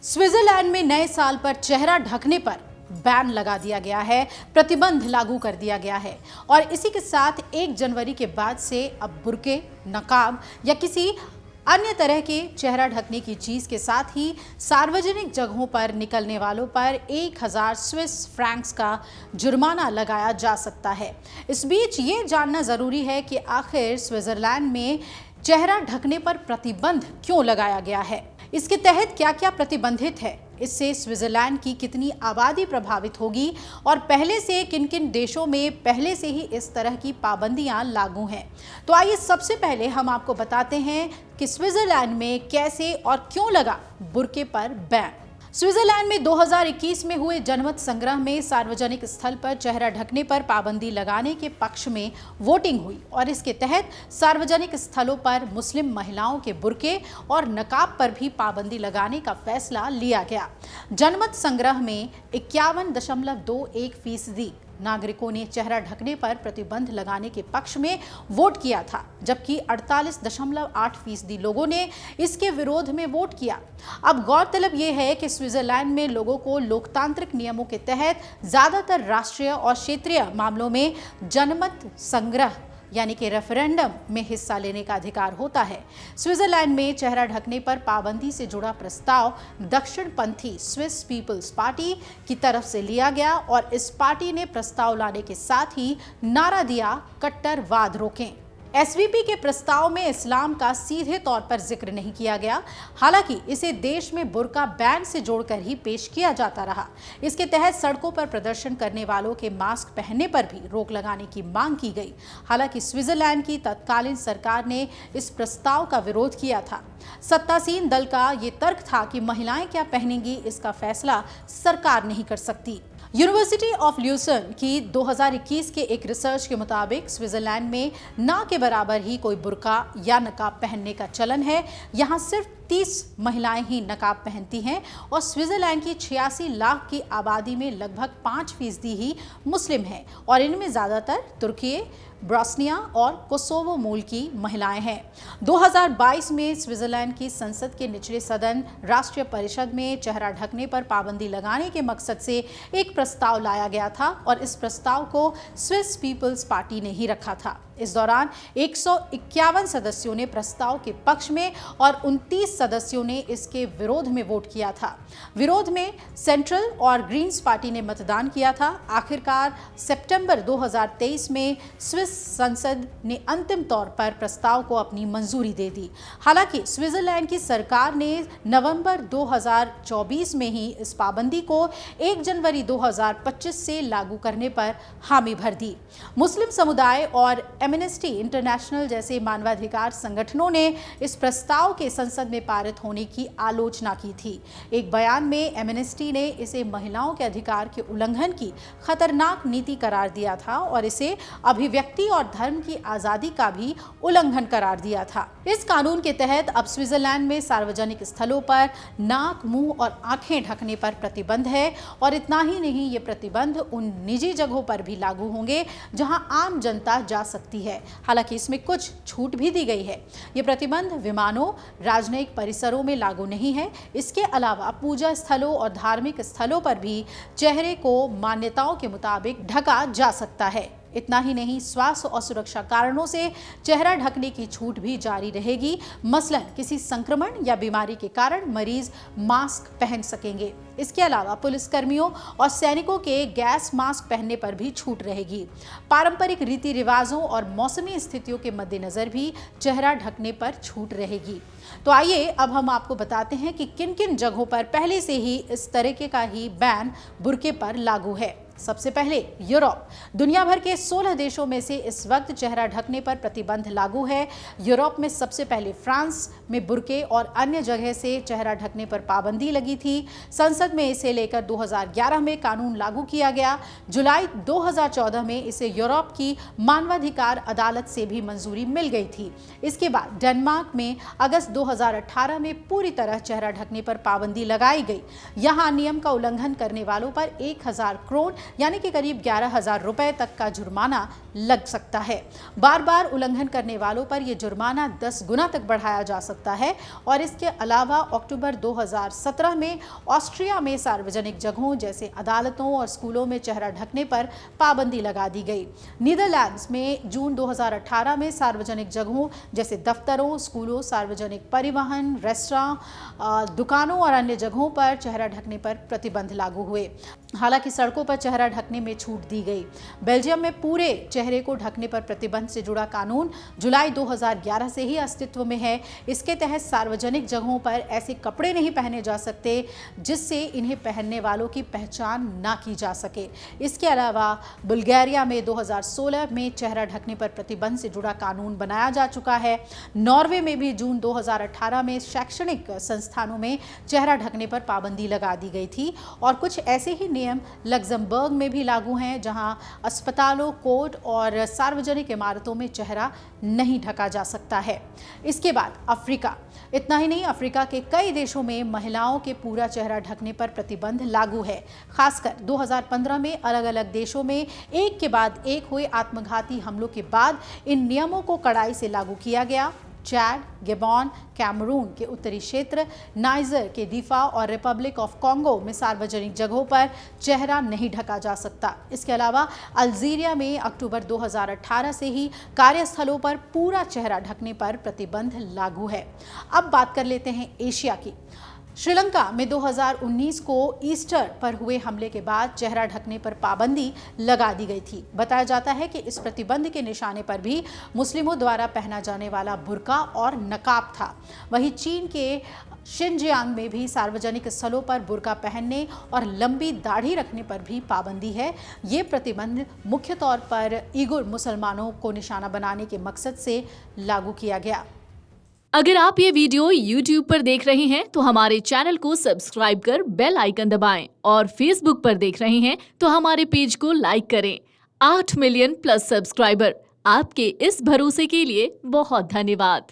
Switzerland में नए साल पर चेहरा ढकने पर बैन लगा दिया गया है, प्रतिबंध लागू कर दिया गया है और इसी के साथ 1 जनवरी के बाद से अब बुर्के, नकाब या किसी अन्य तरह के चेहरा ढकने की चीज के साथ ही सार्वजनिक जगहों पर निकलने वालों पर 1000 स्विस फ्रैंक्स का जुर्माना लगाया जा सकता है। इस बीच ये जानना जरूरी है कि आखिर स्विट्जरलैंड में चेहरा ढकने पर प्रतिबंध क्यों लगाया गया है, इसके तहत क्या क्या प्रतिबंधित है, इससे स्विट्जरलैंड की कितनी आबादी प्रभावित होगी और पहले से किन किन देशों में पहले से ही इस तरह की पाबंदियां लागू हैं। तो आइए सबसे पहले हम आपको बताते हैं कि स्विट्जरलैंड में कैसे और क्यों लगा बुर्के पर बैन। स्विट्जरलैंड में 2021 में हुए जनमत संग्रह में सार्वजनिक स्थल पर चेहरा ढकने पर पाबंदी लगाने के पक्ष में वोटिंग हुई और इसके तहत सार्वजनिक स्थलों पर मुस्लिम महिलाओं के बुर्के और नकाब पर भी पाबंदी लगाने का फैसला लिया गया। जनमत संग्रह में 51.21% नागरिकों ने चेहरा ढकने पर प्रतिबंध लगाने के पक्ष में वोट किया था, जबकि 48.8% लोगों ने इसके विरोध में वोट किया। अब गौरतलब यह है कि स्विट्जरलैंड में लोगों को लोकतांत्रिक नियमों के तहत ज्यादातर राष्ट्रीय और क्षेत्रीय मामलों में जनमत संग्रह यानी कि रेफरेंडम में हिस्सा लेने का अधिकार होता है। स्विट्जरलैंड में चेहरा ढकने पर पाबंदी से जुड़ा प्रस्ताव दक्षिणपंथी स्विस पीपल्स पार्टी की तरफ से लिया गया और इस पार्टी ने प्रस्ताव लाने के साथ ही नारा दिया, कट्टरवाद रोकें। एसवीपी के प्रस्ताव में इस्लाम का सीधे तौर पर जिक्र नहीं किया गया, हालांकि इसे देश में बुर्का बैन से जोड़कर ही पेश किया जाता रहा। इसके तहत सड़कों पर प्रदर्शन करने वालों के मास्क पहनने पर भी रोक लगाने की मांग की गई। हालांकि स्विट्जरलैंड की तत्कालीन सरकार ने इस प्रस्ताव का विरोध किया था। सत्तासीन दल का ये तर्क था कि महिलाएं क्या पहनेंगी इसका फैसला सरकार नहीं कर सकती। यूनिवर्सिटी ऑफ ल्यूसन की 2021 के एक रिसर्च के मुताबिक स्विट्जरलैंड में ना के बराबर ही कोई बुर्का या नकाब पहनने का चलन है। यहाँ सिर्फ 30 महिलाएं ही नकाब पहनती हैं और स्विट्जरलैंड की 86 लाख की आबादी में लगभग 5% ही मुस्लिम हैं और इनमें ज़्यादातर तुर्की, बोस्निया और कोसोवो मूल की महिलाएं हैं। 2022 में स्विट्जरलैंड की संसद के निचले सदन राष्ट्रीय परिषद में चेहरा ढकने पर पाबंदी लगाने के मकसद से एक प्रस्ताव लाया गया था और इस प्रस्ताव को स्विस पीपल्स पार्टी ने ही रखा था। इस दौरान 151 सदस्यों ने प्रस्ताव के पक्ष में और 29 सदस्यों ने इसके विरोध में वोट किया था। विरोध में सेंट्रल और ग्रीन्स पार्टी ने मतदान किया था। आखिरकार सितंबर 2023 में स्विस संसद ने अंतिम तौर पर प्रस्ताव को अपनी मंजूरी दे दी। हालांकि स्विट्जरलैंड की सरकार ने नवंबर 2024 में ही इस पाबंदी को 1 जनवरी 2025 से लागू करने पर हामी भर दी। मुस्लिम समुदाय और एमनेस्टी इंटरनेशनल जैसे मानवाधिकार संगठनों ने इस प्रस्ताव के संसद में पारित होने की आलोचना की थी। एक बयान में एमनेस्टी ने इसे महिलाओं के अधिकार के उल्लंघन की खतरनाक नीति करार दिया था और इसे अभिव्यक्ति और धर्म की आजादी का भी उल्लंघन करार दिया था। इस कानून के तहत अब स्विट्जरलैंड में सार्वजनिक स्थलों पर नाक, मुंह और आंखें ढकने पर प्रतिबंध है और इतना ही नहीं, ये प्रतिबंध उन निजी जगहों पर भी लागू होंगे जहां आम जनता जा सकती है। हालांकि इसमें कुछ छूट भी दी गई है। ये प्रतिबंध विमानों, राजनयिक परिसरों में लागू नहीं है। इसके अलावा पूजा स्थलों और धार्मिक स्थलों पर भी चेहरे को मान्यताओं के मुताबिक ढका जा सकता है। इतना ही नहीं, स्वास्थ्य और सुरक्षा कारणों से चेहरा ढकने की छूट भी जारी रहेगी। मसलन किसी संक्रमण या बीमारी के कारण मरीज मास्क पहन सकेंगे। इसके अलावा पुलिसकर्मियों और सैनिकों के गैस मास्क पहनने पर भी छूट रहेगी। पारंपरिक रीति रिवाजों और मौसमी स्थितियों के मद्देनजर भी चेहरा ढकने पर छूट रहेगी। तो आइए अब हम आपको बताते हैं कि किन किन जगहों पर पहले से ही इस तरीके का ही बैन बुर्के पर लागू है। सबसे पहले यूरोप। दुनिया भर के 16 देशों में से इस वक्त चेहरा ढकने पर प्रतिबंध लागू है। यूरोप में सबसे पहले फ्रांस में बुर्के और अन्य जगह से चेहरा ढकने पर पाबंदी लगी थी। संसद में इसे लेकर 2011 में कानून लागू किया गया। जुलाई 2014 में इसे यूरोप की मानवाधिकार अदालत से भी मंजूरी मिल गई थी। इसके बाद डेनमार्क में अगस्त 2018 में पूरी तरह चेहरा ढकने पर पाबंदी लगाई गई। यहाँ नियम का उल्लंघन करने वालों पर 1000 क्रोन यानी कि करीब 11,000 रुपए तक का जुर्माना लग सकता है। बार बार उल्लंघन करने वालों पर यह जुर्माना 10 गुना तक बढ़ाया जा सकता है। और इसके अलावा अक्टूबर 2017 में ऑस्ट्रिया में सार्वजनिक जगहों जैसे अदालतों और स्कूलों में चेहरा ढकने पर पाबंदी लगा दी गई। नीदरलैंड्स में जून 2018 में सार्वजनिक जगहों जैसे दफ्तरों, स्कूलों, सार्वजनिक परिवहन, रेस्टोरेंट, दुकानों और अन्य जगहों पर चेहरा ढकने पर प्रतिबंध लागू हुए। हालांकि सड़कों पर चेहरा ढकने में छूट दी गई। बेल्जियम में पूरे चेहरे को ढकने पर प्रतिबंध से जुड़ा कानून जुलाई 2011 से ही अस्तित्व में है। इसके तहत सार्वजनिक जगहों पर ऐसे कपड़े नहीं पहने जा सकते जिससे इन्हें पहनने वालों की पहचान ना की जा सके। इसके अलावा बुल्गारिया में 2016 में चेहरा ढकने पर प्रतिबंध से जुड़ा कानून बनाया जा चुका है। नॉर्वे में भी जून 2018 में शैक्षणिक संस्थानों में चेहरा ढकने पर पाबंदी लगा दी गई थी। और कुछ ऐसे ही नियम लग्जमबर्ग में भी लागू हैं, जहां अस्पतालों, कोर्ट और सार्वजनिक इमारतों में चेहरा नहीं ढका जा सकता है। इसके बाद अफ्रीका। इतना ही नहीं, अफ्रीका के कई देशों में महिलाओं के पूरा चेहरा ढकने पर प्रतिबंध लागू है। खासकर 2015 में अलग अलग देशों में एक के बाद एक हुए आत्मघाती हमलों के बाद इन नियमों को कड़ाई से लागू किया गया। चैड, गैबोन, कैमरून के उत्तरी क्षेत्र, नाइजर के दिफा और रिपब्लिक ऑफ कॉन्गो में सार्वजनिक जगहों पर चेहरा नहीं ढका जा सकता। इसके अलावा अल्जीरिया में अक्टूबर 2018 से ही कार्यस्थलों पर पूरा चेहरा ढकने पर प्रतिबंध लागू है। अब बात कर लेते हैं एशिया की। श्रीलंका में 2019 को ईस्टर पर हुए हमले के बाद चेहरा ढकने पर पाबंदी लगा दी गई थी। बताया जाता है कि इस प्रतिबंध के निशाने पर भी मुस्लिमों द्वारा पहना जाने वाला बुर्का और नकाब था। वहीं चीन के शिनजियांग में भी सार्वजनिक स्थलों पर बुर्का पहनने और लंबी दाढ़ी रखने पर भी पाबंदी है। ये प्रतिबंध मुख्य तौर पर उइगुर मुसलमानों को निशाना बनाने के मकसद से लागू किया गया। अगर आप ये वीडियो YouTube पर देख रहे हैं तो हमारे चैनल को सब्सक्राइब कर बेल आइकन दबाएं और Facebook पर देख रहे हैं तो हमारे पेज को लाइक करें। 8 मिलियन प्लस सब्सक्राइबर, आपके इस भरोसे के लिए बहुत धन्यवाद।